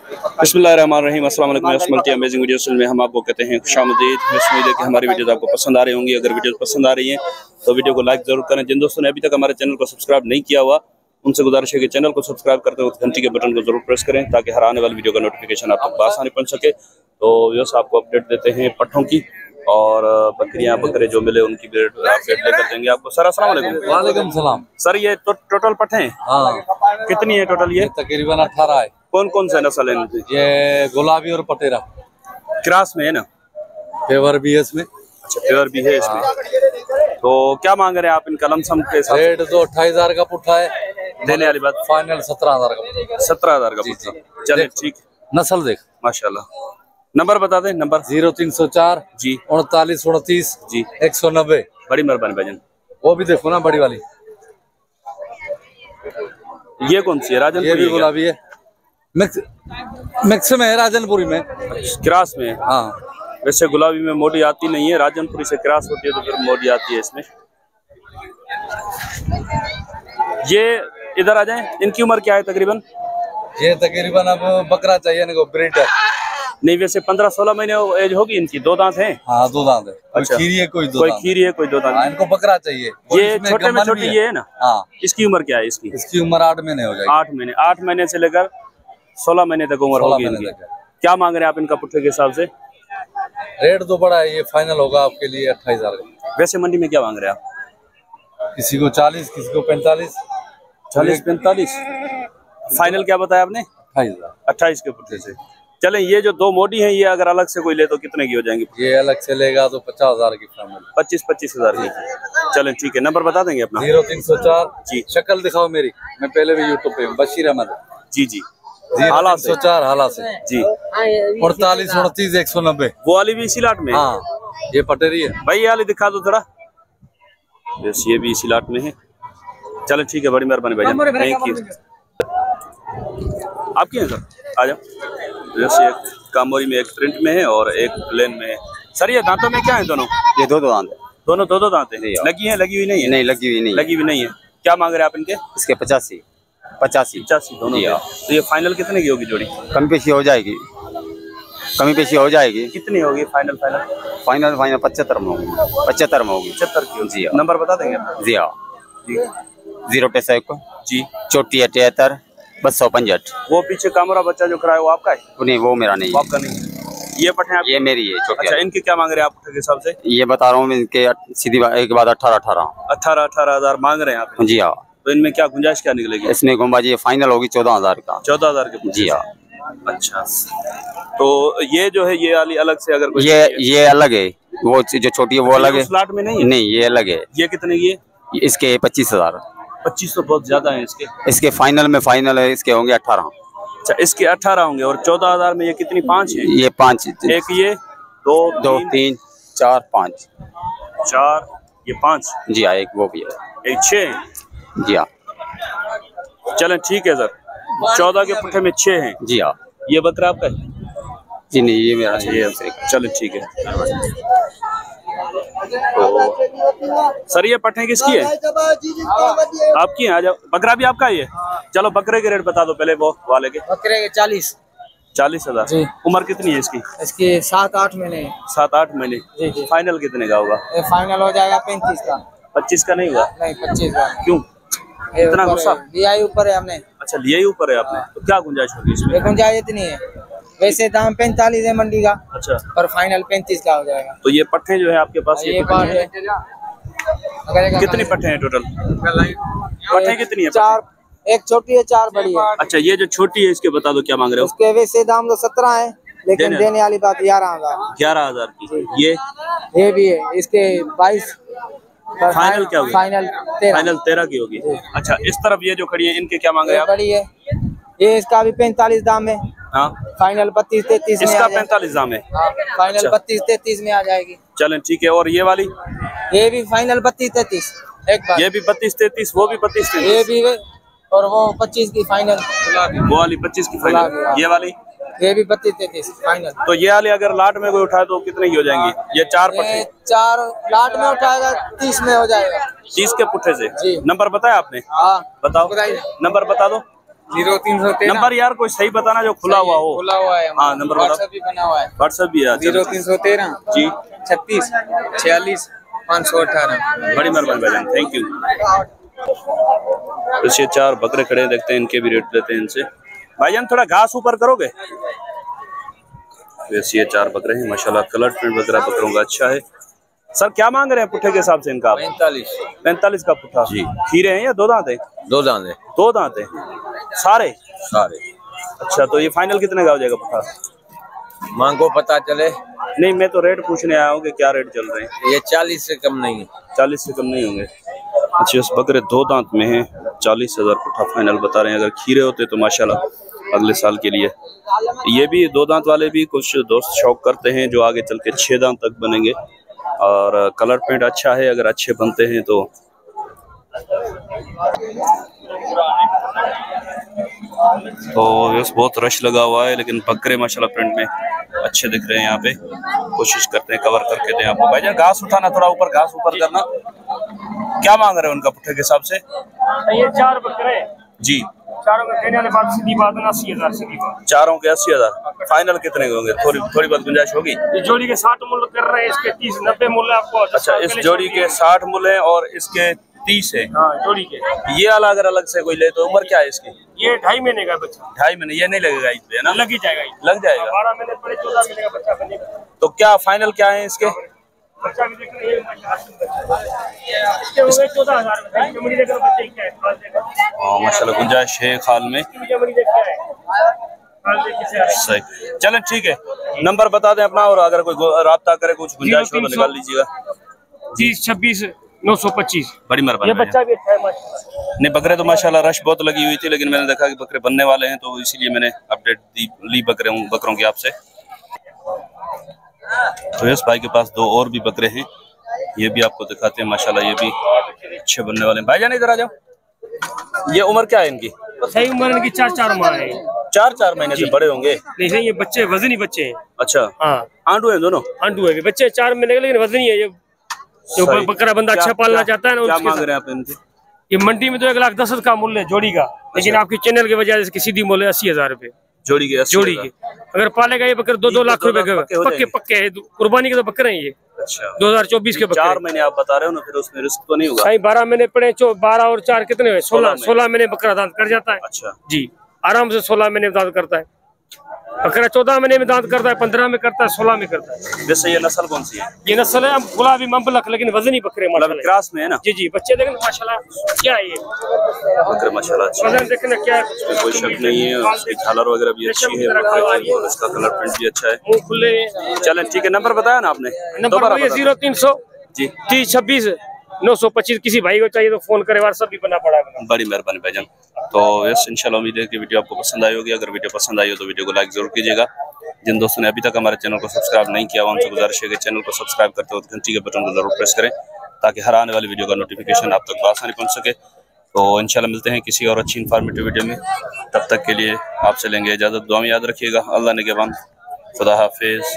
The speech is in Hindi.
बिस्मिल्लाहिर्रहमानिर्रहीम। अस्सलाम वालेकुम। मल्टी अमेजिंग वीडियोस में हम आपको कहते हैं खुशामदीद। उम्मीद है कि हमारी वीडियोस आपको पसंद आ रही होंगी। अगर वीडियोस पसंद आ रही हैं तो वीडियो को लाइक जरूर करें। जिन दोस्तों ने अभी तक हमारे चैनल को सब्सक्राइब नहीं किया हुआ उनसे गुजारिश है कि चैनल को सब्सक्राइब करते वक्त घंटी के बटन को जरूर प्रेस करें ताकि हर आने वाली वीडियो का नोटिफिकेशन आप तक बआसानी पहुंच सके। तो व्यूअर्स आपको अपडेट देते हैं पट्ठों की और बकरियां बकरे जो मिले उनकी अपडेट लेकर देंगे आपको। सर अस्सलाम वालेकुम। वालेकुम सलाम। सर ये तो टोटल पट्ठे हैं? हाँ। कितनी है टोटल? ये तकरीबन 18 है। कौन कौन सा नस्ल है? ये गुलाबी और पटेरा क्रास में है ना? पेवर भी है इसमें। अच्छा, पेवर भी है इसमें। तो क्या मांग रहे हैं आप इनका लमसम के साथ? रेट तो 28,000 का पुट्ठा है, देने वाली बात फाइनल 17,000 का। 17,000 का पुट्ठा। चले ठीक, नस्ल देख माशाल्लाह। नंबर बता दें। नंबर 0304 जी 39 29 जी 190। बड़ी मेहरबानी भाईजान। वो भी देखो ना बड़ी वाली। ये कौन सी है? राजनपुरी? ये भी गुलाबी है, मिक्स में है, राजनपुरी में क्रास में। हाँ। वैसे गुलाबी में मोटी आती नहीं है, राजनपुरी से क्रास होती है तो फिर मोटी आती है इसमें। ये इधर आ जाएं। इनकी उम्र क्या है तकरीबन? ये तकरीबन अब बकरा चाहिए इनको, ब्रीडर नहीं, वैसे 15-16 महीने एज होगी इनकी। 2 दांत हैं? हाँ 2 दांत है। अच्छा। खीरी है कोई 2 कोई दांत खीरी है कोई 2 दांत। हाँ, इनको बकरा चाहिए। ये छोटे में छोटी ये है ना? हाँ। इसकी उम्र क्या है इसकी? इसकी उम्र 8 महीने हो जाएगी। 8 महीने। 8 महीने से लेकर 16 महीने तक उम्र होगी इनकी। क्या मांग रहे हैं आप इनका पुट्ठे के हिसाब से? रेट तो बड़ा है, ये फाइनल होगा आपके लिए 28,000 का। वैसे मंडी में क्या मांग रहे हैं आप? किसी को 40, किसी को 45। 40-45 फाइनल क्या बताया आपने? 28,000। 28 के पुट्ठे से। चलें, ये जो 2 मोटी हैं ये अगर अलग से कोई ले तो कितने की हो जाएंगी? ये अलग से लेगा तो 50,000 की फाइनल। 25,000 की। चलें ठीक है। नंबर बता देंगे अपना? 0304 जी। शक्ल दिखाओ मेरी, मैं पहले भी यूट्यूब पे हूँ, बशीर अहमद। जी जी। 0304 हाला से जी 48 29 190। वो वाली भी इसी लाट में? हाँ, ये पटेरी है भाई। ये वाली दिखा दो थोड़ा। यस, ये भी इसी लाट में है। चलो ठीक है, बड़ी मेहरबानी भाई, थैंक यू। आपकी है सर? आ जाओ। जैसे एक कामोरी में, एक प्रिंट में है और एक प्लेन में है। सर ये दांतों में क्या है दोनों? ये दो दांत है। दोनों दो दांत है। लगी है? लगी हुई नहीं है? नहीं, लगी हुई नहीं। लगी हुई नहीं है। क्या मांग रहे हैं आप इनके? इसके 85 दोनों। तो ये फाइनल कितने की होगी जोड़ी? कमी पेशी हो जाएगी, कमी पेशी हो जाएगी। कितनी होगी फाइनल? फाइनल 75 में होगी। 75 में होगी। 75 की जी हाँ। नंबर बता देंगे? जी हाँ। 0 जी 64 73 265। वो पीछे कामरा बच्चा जो खड़ा है वो आपका है? नहीं, वो मेरा नहीं। आपका नहीं? ये पट्टे आप? ये मेरी है। अच्छा, इनके क्या मांग रहे हैं आप पुट्ठे के हिसाब से? ये बता रहा हूँ इनके सीधी एक बात 18,000 मांग रहे हैं आप? जी हाँ। तो इनमें क्या गुंजाइश क्या निकलेगी? इसमें गुम्बाजी फाइनल होगी 14,000 का। 14,000 के? जी हाँ। अच्छा, तो ये जो है ये वाली अलग से अगर कोई ये अलग है, वो जो छोटी है वो अलग है। स्लॉट में नहीं है? नहीं, ये अलग है। ये कितने की है? इसके 25,000। 25 तो बहुत ज्यादा है इसके। इसके फाइनल में फाइनल है, इसके होंगे 18। अच्छा, इसके 18 होंगे। और 14,000 में ये कितनी? 5 है? ये 5। एक ये 2 3 4 5। 4 ये 5। जी हाँ, एक वो भी है। एक 6। जी हाँ। चलें ठीक है सर। 14 के पुट्ठे में 6 हैं। जी हाँ। ये बकरा आपका है? जी नहीं, ये मेरा। चलो ठीक है। तो सर ये पट्ठे किसकी है? आपकी है? आ जाओ। बकरा भी आपका ही है? चलो बकरे के रेट बता दो पहले। वो वाले के बकरे के 40,000। उम्र कितनी है इसकी? इसकी 7-8 महीने। 7-8 महीने। जी। फाइनल कितने का होगा? फाइनल हो जाएगा 35 का। 25 का नहीं हुआ? नहीं, 25 का। क्यों इतना गुस्सा? लिया ही ऊपर है हमने। अच्छा, लिया ही ऊपर है आपने। तो क्या गुंजाइश होगी इसमें? गुंजाइश इतनी है, वैसे दाम 45 है मंडी का। अच्छा, पर फाइनल 35 का हो जाएगा। तो ये पट्ठे जो है आपके पास, ये कितनी पट्ठे हैं टोटल? पट्ठे कितनी है? 4। एक छोटी है, 4 बड़ी है। अच्छा, ये जो छोटी है इसके बता दो क्या मांग रहे हो? उसके वैसे दाम तो 17 है, लेकिन देने वाली बात 11,000। 11,000 की। ये भी है, इसके 22। फाइनल क्या होगी? फाइनल 13 की होगी। अच्छा, इस तरफ ये जो खड़ी है इनके क्या मांग रहे हैं आप? बड़ी है ये, इसका भी 45 दाम है। हाँ, फाइनल 32-33 इसका 45 दाम है। हाँ, फाइनल 32-33 में आ जाएगी। चलें ठीक है। और ये वाली? ये भी फाइनल 32-33 एक बार। ये भी 32-33, वो भी 32-33। ये भी है, और वो 25 की फाइनल। वो वाली 25 की फाइनल। ये वाली? ये भी 32-33 फाइनल। तो ये वाली अगर लाट में कोई उठाए तो कितने की हो जाएंगी? ये 4 पट्टे। 4 लाट में उठाएगा 30 में हो जाएगा। 30 के पुट्ठे से? जी। नंबर बताया आपने? हाँ बताओ। नंबर बता दो। 0313 नंबर यार कोई सही बताना जो खुला हुआ हो। खुला हुआ है। हाँ नंबर व्हाट्सएप भी बना हुआ है। व्हाट्सएप भी है। 0313 जी 36 46 518। बड़ी मेहरबानी भाईजान, थैंक यू। तो ये 4 बकरे खड़े हैं, देखते हैं इनके भी रेट लेते हैं इनसे। भाईजान थोड़ा घास ऊपर करोगे। वैसे ये 4 बकरे हैं माशाल्लाह, कलर प्रिंट वगैरह बकरों का अच्छा है। सर क्या मांग रहे हैं पुट्ठे के हिसाब से इनका? 45 का पुट्ठा जी। खीरे हैं या 2 दांत है? 2 दांत है। 2 दांत है सारे। अच्छा तो ये फाइनल कितने का हो जाएगा पुट्ठा? मांगो पता चले। नहीं मैं तो रेट पूछने आया हूँ कि क्या रेट चल रहे हैं। ये 40 से कम नहीं है। 40 से कम नहीं होंगे। अच्छा उस बकरे 2 दांत में है, 40,000 पुट्ठा फाइनल बता रहे हैं। अगर खीरे होते तो माशाल्लाह अगले साल के लिए। ये भी 2 दांत वाले भी कुछ दोस्त शौक करते हैं जो आगे चल के 6 दांत तक बनेंगे, और कलर पेंट अच्छा है अगर अच्छे बनते हैं तो। बस बहुत रश लगा हुआ है, लेकिन बकरे माशाल्लाह प्रिंट में अच्छे दिख रहे हैं। यहाँ पे कोशिश करते हैं कवर करके दें आपको। भाईजान घास उठाना, थोड़ा ऊपर घास ऊपर करना। क्या मांग रहे हैं उनका पुट्ठे के हिसाब से? ये 4 बकरे जी। चारों का देने वाले बात सीधी बात 80,000 सीधी बात। चारों के 80,000 फाइनल कितने के होंगे? थोड़ी बहुत गुंजाइश होगी। इस जोड़ी के 60 मूल्य कर रहे हैं, इसके 30-90 मूल्य आपको। अच्छा इस जोड़ी के 60 मूल्य है और इसके 30 है। हाँ जोड़ी के। ये अगर अलग से कोई ले तो उम्र क्या है इसकी? ये 2.5 महीने का बच्चा। 2.5 महीने। ये नहीं लगेगा इस पे है ना? लग ही जाएगा। लग जाएगा। 12 महीने पड़े 14 महीने का बच्चा बनेगा। तो क्या फाइनल क्या है इसके? बच्चा भी देख रहे हैं 14,000 माशाल्लाह गुंजाइश है खाल में। सही चलें ठीक है। नंबर बता दें अपना, और अगर कोई राब्ता करे कुछ गुंजाइश हो तो निकाल लीजिएगा। 30 26 925। बड़ी मेहरबानी। ये बच्चा भी अच्छा है माशाल्लाह। नहीं बकरे तो माशाल्लाह रश बहुत लगी हुई थी, लेकिन मैंने देखा कि बकरे बनने वाले हैं तो इसीलिए मैंने अपडेट ली बकरों की आपसे। तो इस भाई के पास 2 और भी बकरे हैं, ये भी आपको दिखाते हैं माशाल्लाह, ये भी अच्छे बनने वाले हैं। भाईजान इधर आ जाओ। ये उम्र क्या है इनकी? सही उम्र इनकी 4 माह है। 4 महीने से बड़े होंगे। नहीं ये बच्चे वजनी बच्चे हैं। अच्छा हाँ आंडू है दोनों? आंडू है बच्चे 4 महीने के, लेकिन वजनी है। ये जो बकरा बंदा अच्छा पालना चाहता है ना, क्या मांग रहे हैं आप इनके? ये मंडी में तो 1,10,000 का मूल्य जोड़ी का, लेकिन आपकी चैनल की वजह से सीधी मूल्य 80,000 रुपए जोड़ी के। अगर पालेगा ये बकरे 2-2 लाख रुपए के पक्के है। कुर्बानी के तो बकरे हैं ये। अच्छा 2024 के बकरे। 4 महीने आप बता रहे हो ना, फिर उसमें रिस्क तो नहीं होगा? सही 12 महीने पड़े, 12 और 4 कितने हुए? 16 महीने बकरा दांत कर जाता है। अच्छा जी आराम से 16 महीने दांत करता है बकरा। 14 महीने में दांत करता है, 15 में करता है, 16 में करता है। वैसे ये नस्ल कौन सी है? ये नस्ल है गुलाबी मम्बलक, लेकिन वजनी बकरे माशाल्लाह क्रास में है ना? जी बच्चे देखें माशाल्लाह क्या है ये बकरे माशाल्लाह। वजन देखना क्या है, कोई शक नहीं है। उसकी झालर वगैरह भी अच्छी है और इसका कलर प्रिंट भी अच्छा है। मुंह खुले। चलें ठीक है। नंबर बताया ना आपने? नंबर 0300 जी 30 26 925। किसी भाई को चाहिए तो फोन करे, व्हाट्सएप भी बना पड़ा। बड़ी मेहरबानी भाईजान। तो यस इंशाल्लाह उम्मीद है कि वीडियो आपको पसंद आई होगी। अगर वीडियो पसंद आई हो तो वीडियो को लाइक जरूर कीजिएगा। जिन दोस्तों ने अभी तक हमारे चैनल को सब्सक्राइब नहीं किया, उनसे गुजारिश है कि चैनल को सब्सक्राइब करते वक्त घंटी के बटन को जरूर प्रेस करें, ताकि हर आने वाली वीडियो का नोटिफिकेशन आप तक आसानी पहुंच सके। तो इंशाल्लाह मिलते हैं किसी और अच्छी इन्फॉर्मेटिव वीडियो में। तब तक के लिए आपसे लेंगे इजाज़त। दुआ में याद रखिएगा। अल्लाह ने के बाद खुदा हाफिज़।